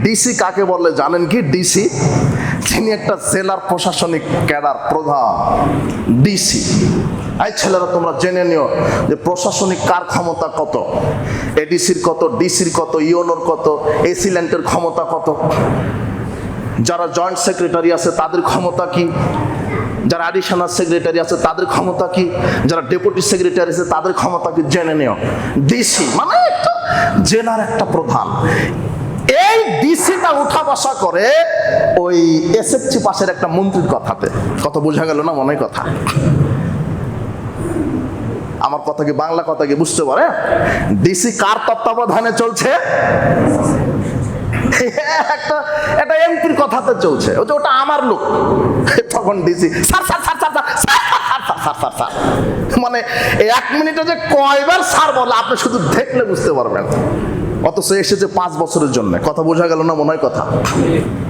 DC কাকে বলে জানেন কি? ডিসি তিনি একটা জেলার প্রশাসনিক ক্যাডার প্রধান, ডিসি। এই ছেলেরা তোমরা জেনে নিও যে প্রশাসনিক কার ক্ষমতা কত, এডিসির কত, ডিসির কত, ইওনোর কত, এসিল্যান্টের ক্ষমতা কত, যারা জয়েন্ট সেক্রেটারি আছে তাদের ক্ষমতা কি, যারা অ্যাডিশনাল সেক্রেটারি আছে তাদের ক্ষমতা কি, যারা ডেপুটি সেক্রেটারি আছে তাদের ক্ষমতা কি, জেনে নিও। ডিসি মানে একটা জেলার একটা প্রধান। এই ডিসিটা উঠা বসা করে ওই এসএফসি পাশের একটা মন্ত্রীর কথাতে। কত বোঝা গেল না মনে কথা? আমার কথা কি বাংলা কথা কি বুঝতে পারে? ডিসি কার তত্ত্বাবধানে চলছে? একটা এমপির কথাতে চলছে, ওটা আমার লোক। তখন ডিসি মানে 1 মিনিটে যে কয়বার স্যার বলে আপনি শুধু দেখলে বুঝতে পারবেন। অথচ এসেছে 5 বছরের জন্য। কথা বোঝা গেল না মনে হয় কথা?